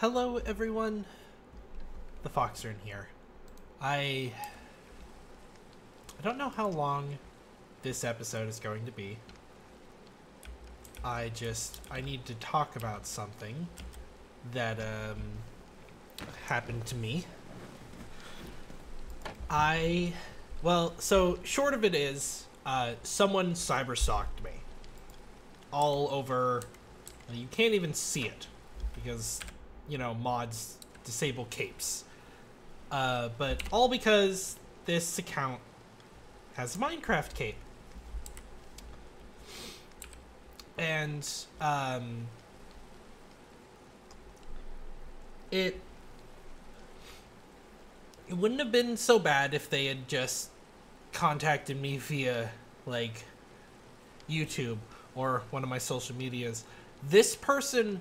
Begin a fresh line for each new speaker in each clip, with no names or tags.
Hello everyone, TheFoxern here. I don't know how long this episode is going to be. I need to talk about something that happened to me. So short of it is, someone cyber-stalked me. All over, you can't even see it because, you know, mods disable capes. But all because this account has a Minecraft cape. And, it wouldn't have been so bad if they had just contacted me via, like, YouTube or one of my social medias. This person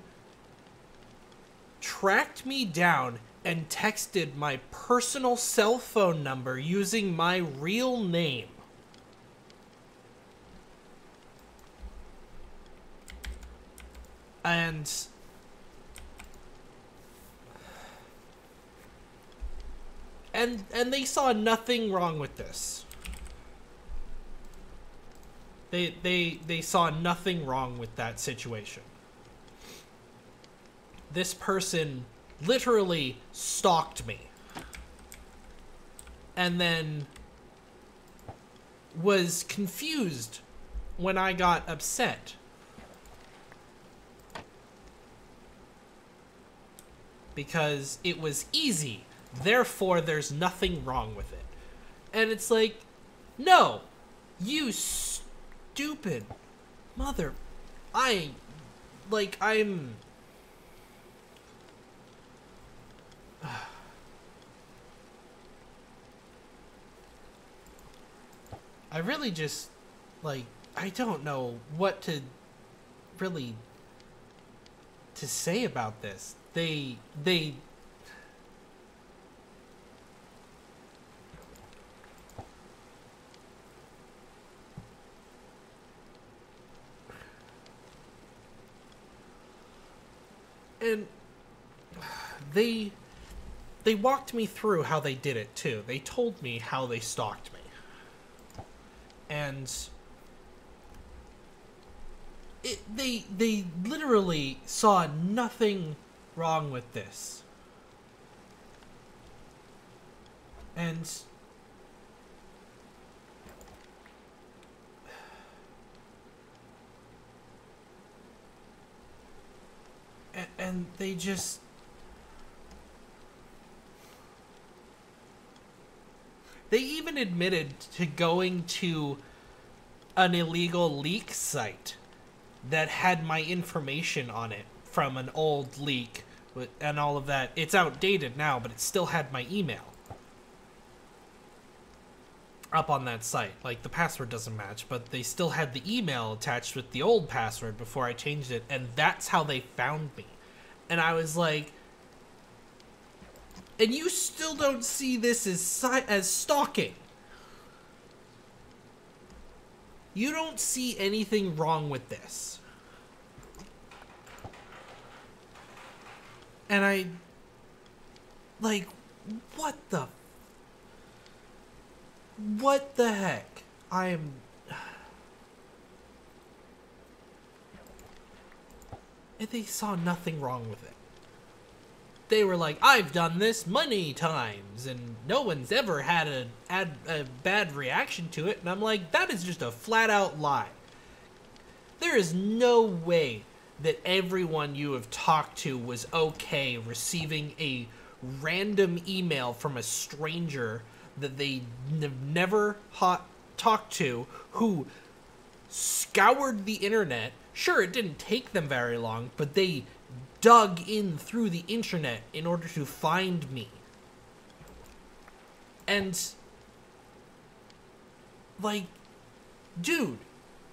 tracked me down and texted my personal cell phone number using my real name. And they saw nothing wrong with this. They saw nothing wrong with that situation. This person literally stalked me. And then was confused when I got upset. Because it was easy. Therefore, there's nothing wrong with it. And it's like, no, you stupid mother. I really just, like, I don't know what to really to say about this. They and they walked me through how they did it too. They told me how they stalked me. And they literally saw nothing wrong with this. And they just they even admitted to going to an illegal leak site that had my information on it from an old leak and all of that. It's outdated now, but it still had my email up on that site. Like, the password doesn't match, but they still had the email attached with the old password before I changed it, and that's how they found me. And I was like, and you still don't see this as stalking. You don't see anything wrong with this. And I, like, what the heck? And they saw nothing wrong with it. They were like, I've done this many times, and no one's ever had a bad reaction to it. And I'm like, that is just a flat-out lie. There is no way that everyone you have talked to was okay receiving a random email from a stranger that they never talked to, who scoured the internet. Sure, it didn't take them very long, but they dug in through the internet in order to find me. And, like, dude,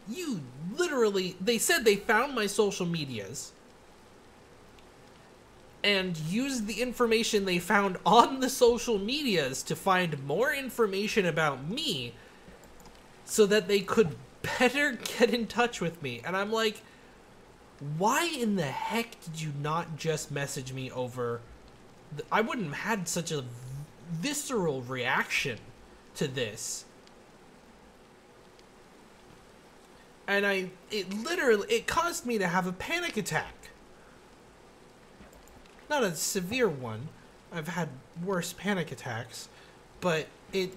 you literally, they said they found my social medias and used the information they found on the social medias to find more information about me so that they could better get in touch with me. And I'm like, Why in the heck did you not just message me over? I wouldn't have had such a visceral reaction to this. And it caused me to have a panic attack. Not a severe one. I've had worse panic attacks, but it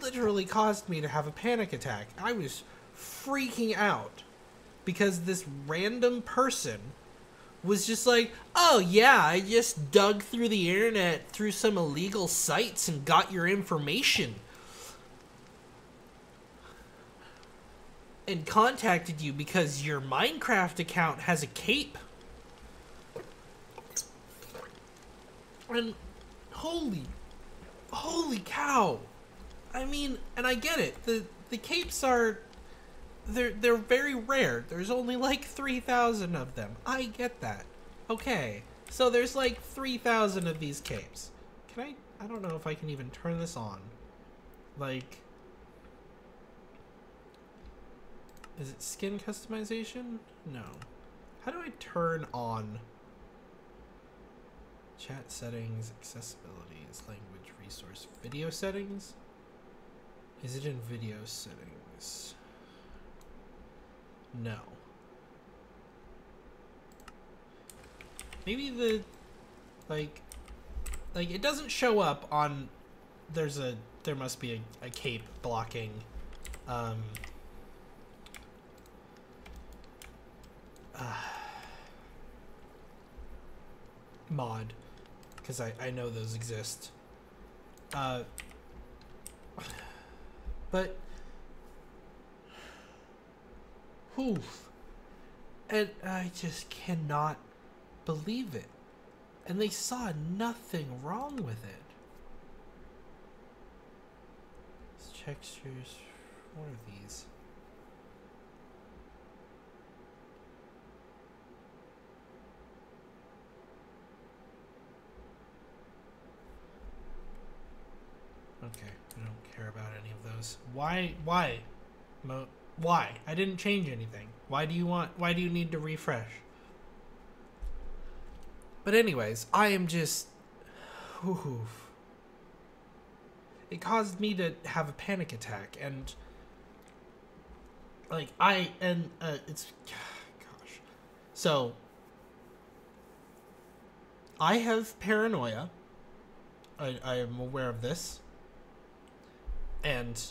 literally caused me to have a panic attack. I was freaking out because this random person was just like, oh yeah, I just dug through the internet through some illegal sites and got your information and contacted you because your Minecraft account has a cape. And holy cow. I mean, and I get it. The capes are, they're very rare. There's only like 3,000 of them. I get that. Okay. So there's like 3,000 of these capes. Can I don't know if I can even turn this on. Like, is it skin customization? No. How do I turn on chat settings, accessibilities, language, resource, video settings? Is it in video settings? No. Maybe the, like it doesn't show up on, there must be a cape blocking, mod, because I know those exist. But oof. And I just cannot believe it. And they saw nothing wrong with it. Textures, what are these? Okay, I don't care about any of those. Why? Why? I didn't change anything. Why do you need to refresh? But anyways, I am just, oof. It caused me to have a panic attack, and like it's, gosh. So I have paranoia. I am aware of this. And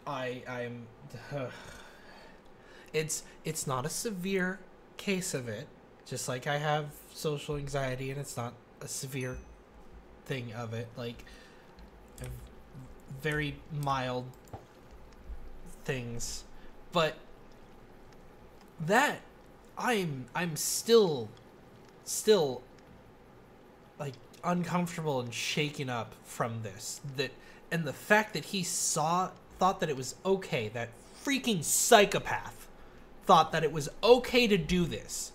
I'm it's not a severe case of it, just like I have social anxiety, and it's not a severe thing of it, like very mild things, but that I'm still like uncomfortable and shaken up from this, and the fact that he thought that it was okay, that freaking psychopath thought that it was okay to do this.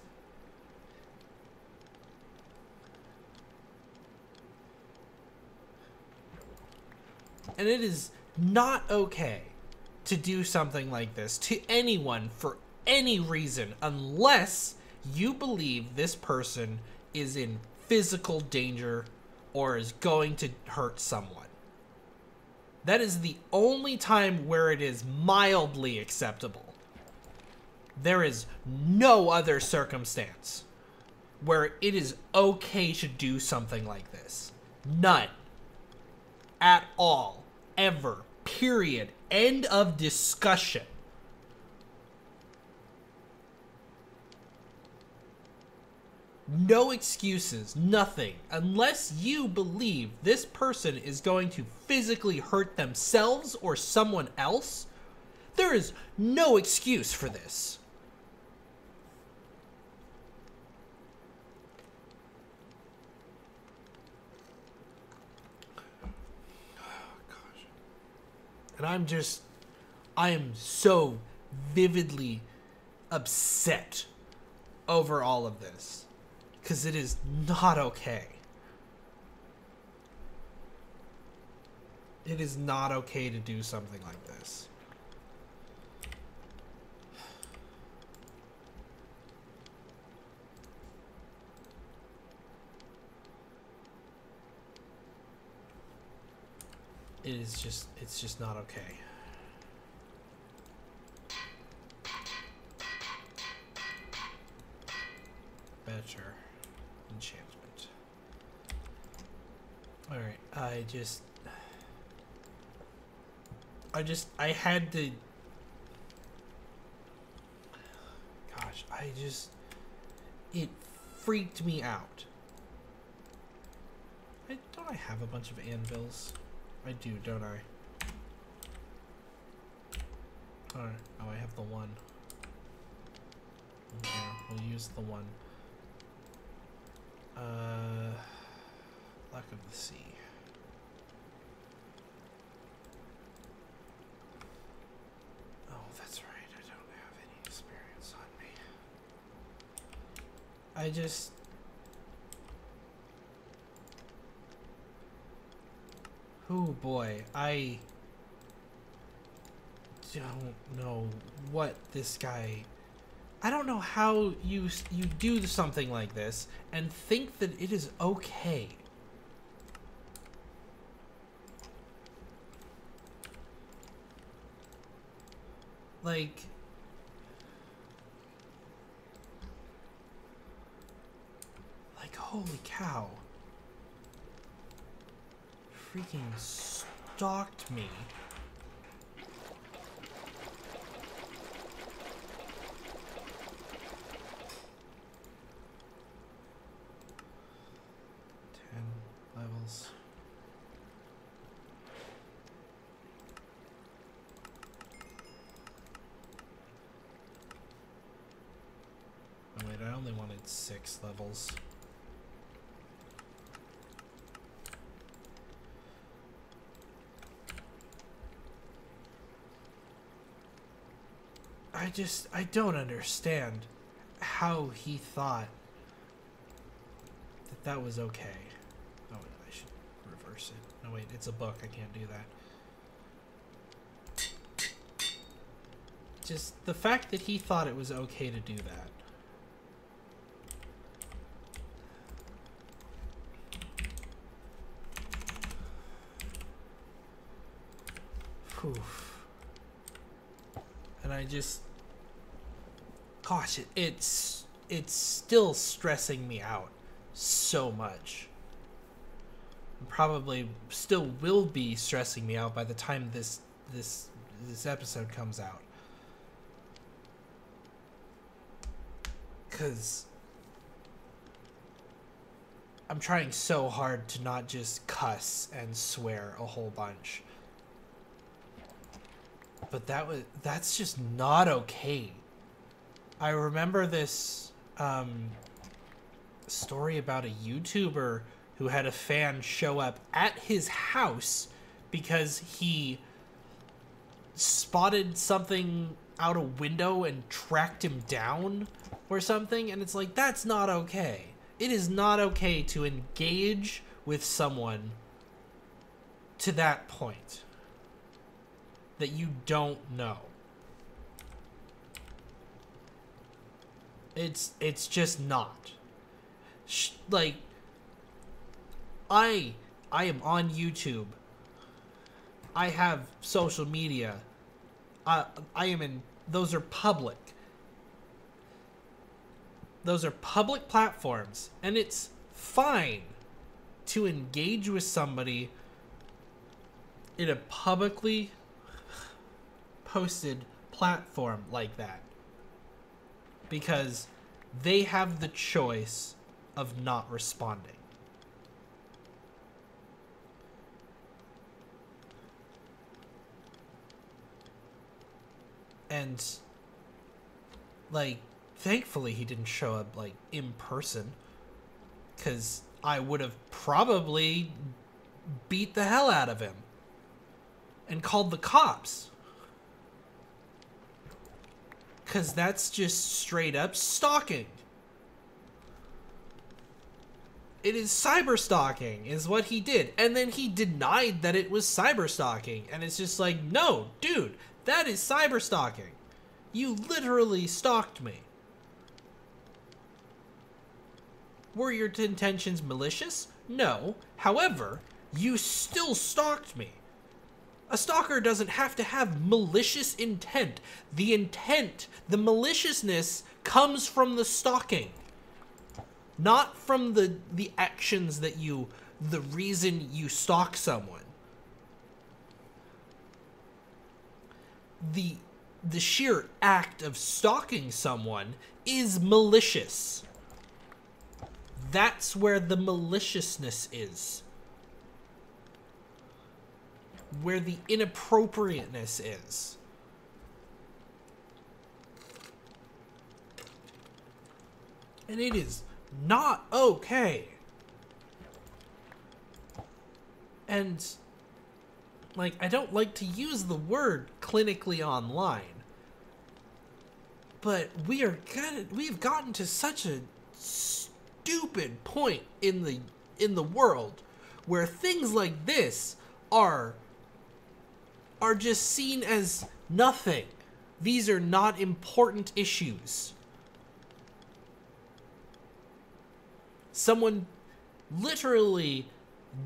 And it is not okay to do something like this to anyone for any reason, unless you believe this person is in physical danger or is going to hurt someone. That is the only time where it is mildly acceptable. There is no other circumstance where it is okay to do something like this. None. At all. Ever. Period. End of discussion. No excuses, nothing. Unless you believe this person is going to physically hurt themselves or someone else, there is no excuse for this. Oh, gosh. And I am so vividly upset over all of this. Because it is not okay. It is not okay to do something like this. it's just not okay. Better enchantment. Alright, I had to... Gosh, it freaked me out. Don't I have a bunch of anvils? I do, don't I? Alright, oh, I have the one. Okay, we'll use the one. Luck of the Sea. Oh, that's right, I don't have any experience on me. Oh boy, I don't know what this guy... I don't know how you do something like this and think that it is okay. Like... holy cow. Freaking stalked me. Levels. Oh wait, I only wanted 6 levels. I don't understand how he thought that that was okay. Oh, I should reverse it. No, wait, it's a book. I can't do that. Just the fact that he thought it was okay to do that. Oof. And I just... Gosh, it's still stressing me out so much. Probably still will be stressing me out by the time this episode comes out. 'Cause I'm trying so hard to not just cuss and swear a whole bunch. But that's just not okay. I remember this story about a YouTuber who had a fan show up at his house because he spotted something out a window and tracked him down or something, and it's like, that's not okay. It is not okay to engage with someone to that point that you don't know. It's just not. Like, I am on YouTube. I have social media. I am in... Those are public. Those are public platforms. And it's fine to engage with somebody in a publicly posted platform like that. Because they have the choice of not responding. And, like, thankfully he didn't show up, like, in person. Because I would have probably beat the hell out of him. And called the cops. Because that's just straight up stalking. It is cyber stalking, is what he did. And then he denied that it was cyber stalking. And it's just like, no, dude, that is cyber stalking. You literally stalked me. Were your intentions malicious? No. However, you still stalked me. A stalker doesn't have to have malicious intent. The intent, the maliciousness comes from the stalking. Not from the actions that the reason you stalk someone. The sheer act of stalking someone is malicious. That's where the maliciousness is. Where the inappropriateness is. And it is not okay. And, like, I don't like to use the word clinically online, but we've gotten to such a stupid point in the world where things like this are just seen as nothing. These are not important issues. Someone literally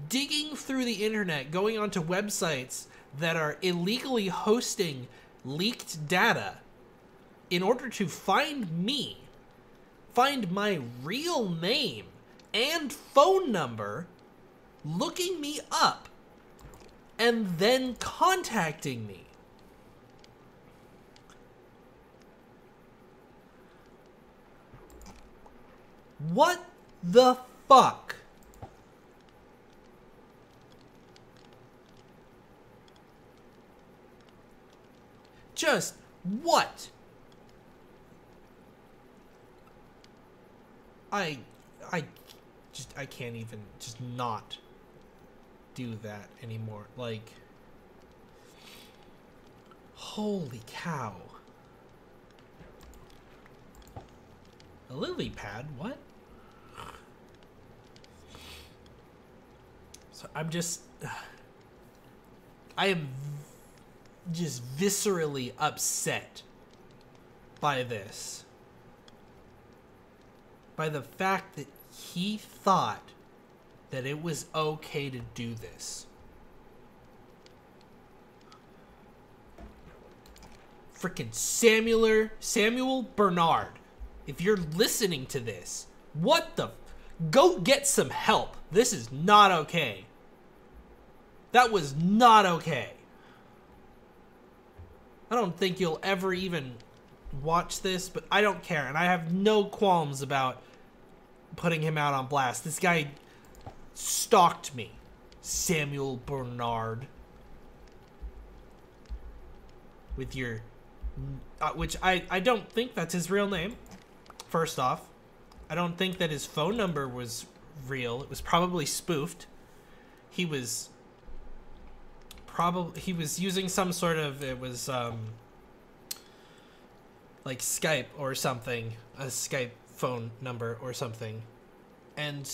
digging through the internet, going onto websites that are illegally hosting leaked data in order to find me, find my real name and phone number, looking me up, and then contacting me. What the fuck? Just what? I can't even just not do that anymore. Like, holy cow. A lily pad? What? So I am just viscerally upset by this. By the fact that he thought that it was okay to do this. Frickin' Samuel Bernard. If you're listening to this, what the... Go get some help. This is not okay. That was not okay. I don't think you'll ever even watch this, but I don't care. And I have no qualms about putting him out on blast. This guy stalked me. Samuel Bernard. With your... which I don't think that's his real name. First off. I don't think that his phone number was real. It was probably spoofed. He was using some sort of, it was like Skype or something, a Skype phone number or something. And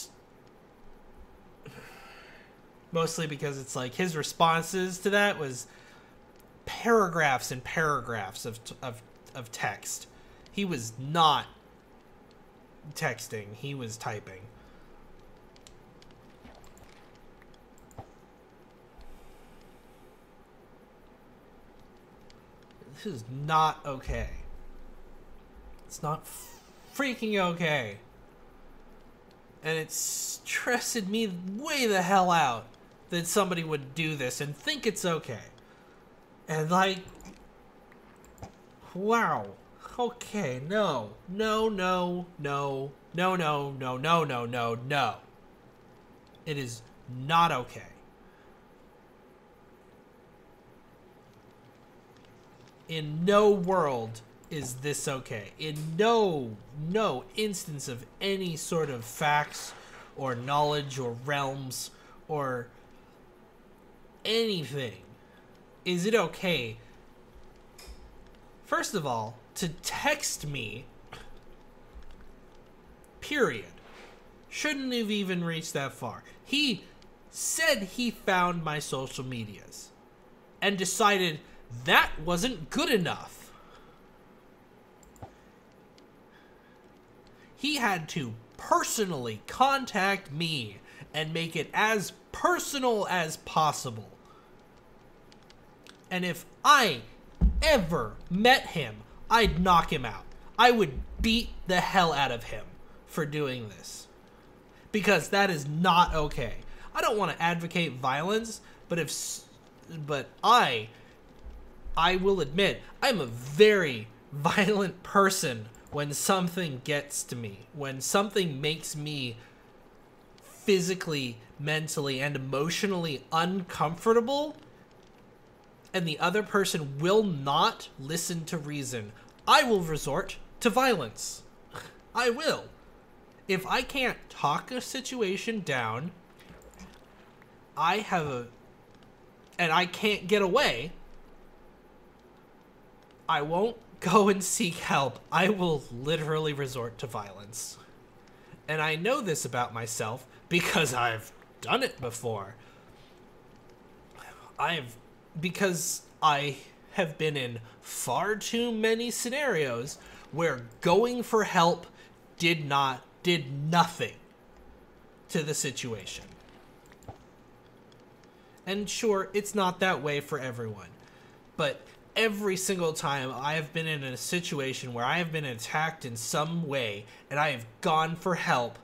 mostly because it's like his responses to that was paragraphs and paragraphs of text. He was not texting, he was typing. This is not okay. It's not freaking okay. And it stressed me way the hell out that somebody would do this and think it's okay. And like, wow. Okay, no. It is not okay. In no world is this okay. In no instance of any sort of facts or knowledge or realms or anything is it okay, first of all, to text me, period. Shouldn't have even reached that far. He said he found my social medias and decided that wasn't good enough. He had to personally contact me and make it as personal as possible. And if I ever met him, I'd knock him out. I would beat the hell out of him for doing this. Because that is not okay. I don't want to advocate violence, but I will admit, I'm a very violent person when something gets to me. When something makes me physically, mentally, and emotionally uncomfortable, and the other person will not listen to reason, I will resort to violence. I will. If I can't talk a situation down, and I can't get away, I won't go and seek help. I will literally resort to violence. And I know this about myself because I've done it before. Because I have been in far too many scenarios where going for help did nothing to the situation. And sure, it's not that way for everyone, but every single time I have been in a situation where I have been attacked in some way and I have gone for help,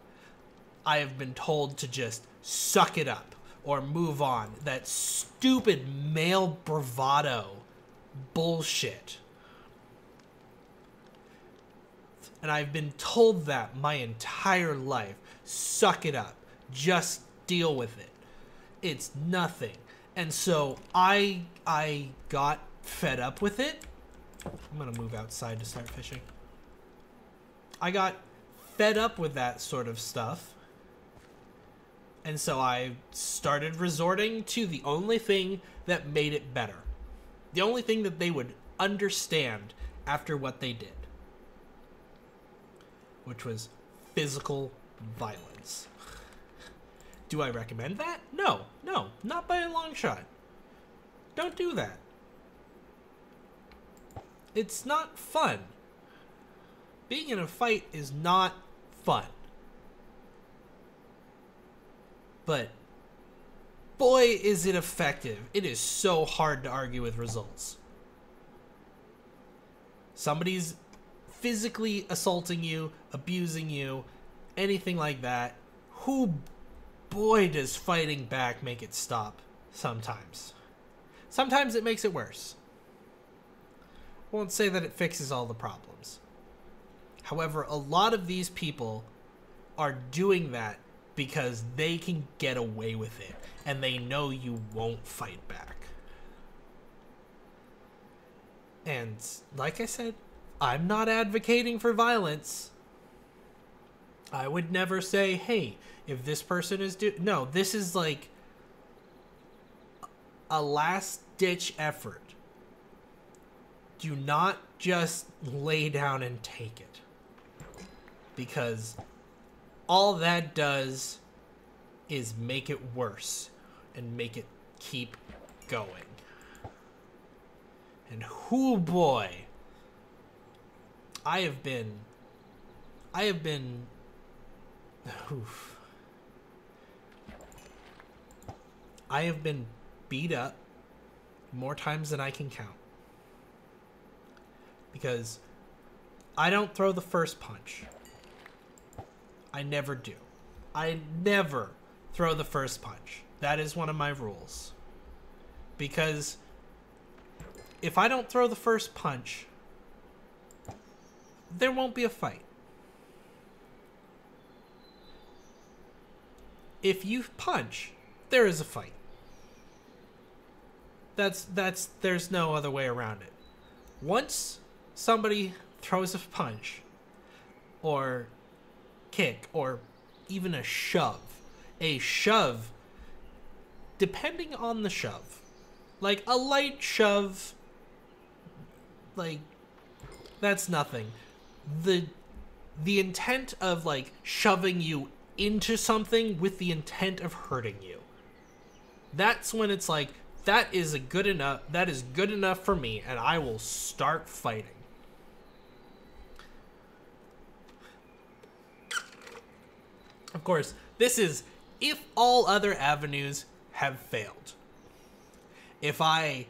I have been told to just suck it up or move on. That stupid male bravado bullshit. And I've been told that my entire life. Suck it up. Just deal with it. It's nothing. And so I got fed up with it. I'm gonna move outside to start fishing. I got fed up with that sort of stuff. And so I started resorting to the only thing that made it better. The only thing that they would understand after what they did. Which was physical violence. Do I recommend that? No, not by a long shot. Don't do that. It's not fun. Being in a fight is not fun. But boy, is it effective. It is so hard to argue with results. Somebody's physically assaulting you, abusing you, anything like that. Boy, does fighting back make it stop sometimes. Sometimes it makes it worse. I won't say that it fixes all the problems. However, a lot of these people are doing that because they can get away with it, and they know you won't fight back. And like I said, I'm not advocating for violence. I would never say, hey, if this person is no, this is like a last-ditch effort. Do not just lay down and take it. Because all that does is make it worse and make it keep going. And hoo boy, I have been beat up more times than I can count. Because I don't throw the first punch. I never do. I never throw the first punch. That is one of my rules. Because if I don't throw the first punch, there won't be a fight. If you punch, there is a fight. There's no other way around it. Once somebody throws a punch or kick or even a shove, depending on the shove, like a light shove, like that's nothing. The intent of like shoving you into something with the intent of hurting you, that's when it's like, that is good enough for me, and I will start fighting. Of course, this is if all other avenues have failed. If I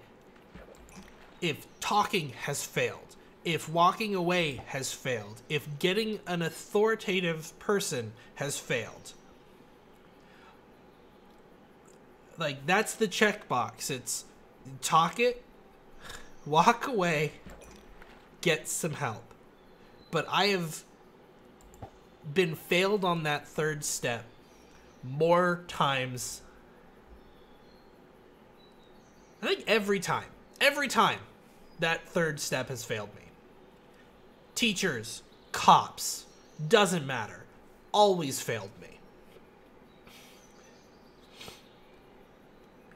If talking has failed, if walking away has failed, if getting an authoritative person has failed, like, that's the checkbox. It's talk it, walk away, get some help. But I have been failed on that third step more times. I think every time that third step has failed me. Teachers, cops, doesn't matter. Always failed me.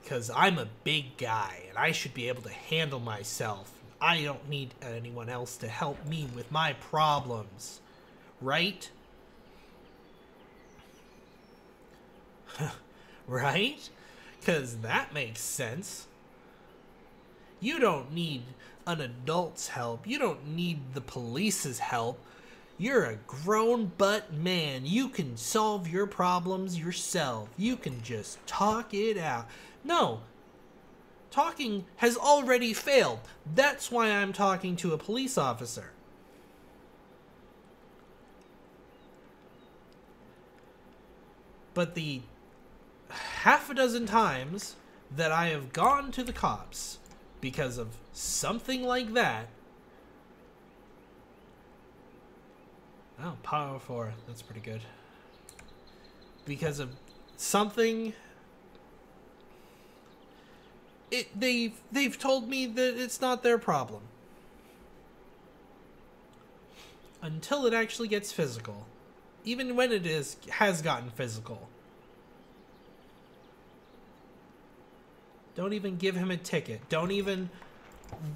Because I'm a big guy and I should be able to handle myself. I don't need anyone else to help me with my problems. Right? Right? Because that makes sense. You don't need an adult's help. You don't need the police's help. You're a grown butt man. You can solve your problems yourself. You can just talk it out. No. Talking has already failed. That's why I'm talking to a police officer. But the half a dozen times that I have gone to the cops because of something like that. Oh, power 4. That's pretty good. Because of something, they've told me that it's not their problem. Until it actually gets physical. Even when it has gotten physical. Don't even give him a ticket. Don't even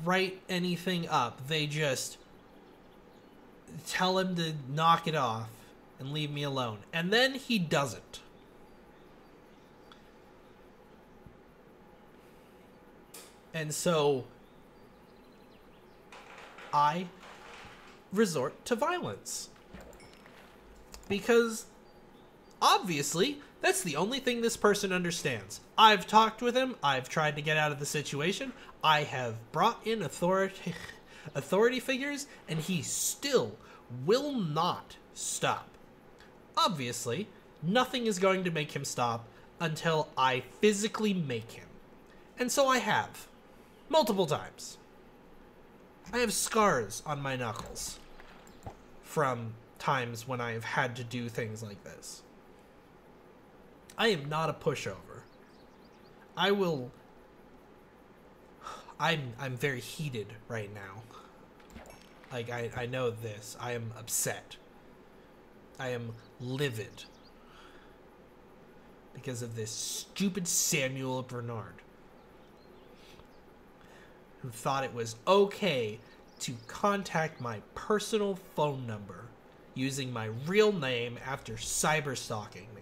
write anything up. They just tell him to knock it off and leave me alone. And then he doesn't. And so I resort to violence. Because obviously that's the only thing this person understands. I've talked with him. I've tried to get out of the situation. I have brought in authority figures, and he still will not stop. Obviously, nothing is going to make him stop until I physically make him. And so I have. Multiple times. I have scars on my knuckles from times when I have had to do things like this. I am not a pushover. I'm very heated right now. Like, I know this. I am upset. I am livid. Because of this stupid Samuel Bernard. Who thought it was okay to contact my personal phone number using my real name after cyberstalking me.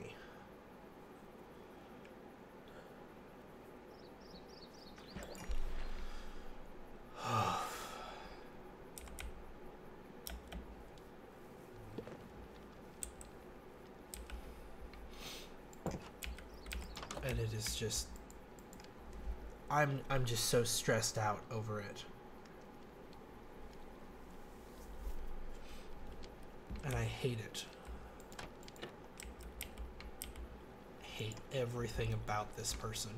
And it is just, I'm just so stressed out over it. And I hate it. I hate everything about this person.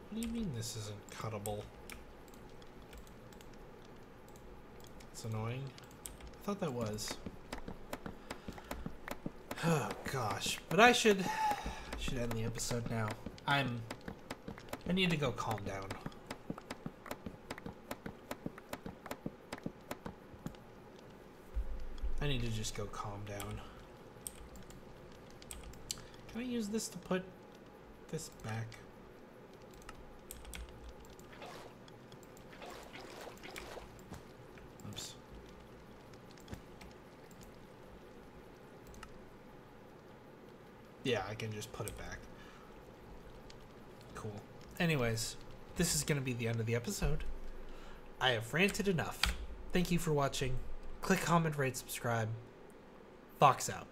What do you mean this isn't cuttable? It's annoying. I thought that was. Oh gosh. But I should end the episode now. I need to go calm down. I need to just go calm down. Can I use this to put this back. Oops. Yeah, I can just put it back. Cool. Anyways, this is going to be the end of the episode. I have ranted enough. Thank you for watching. Click, comment, rate, subscribe. Fox out.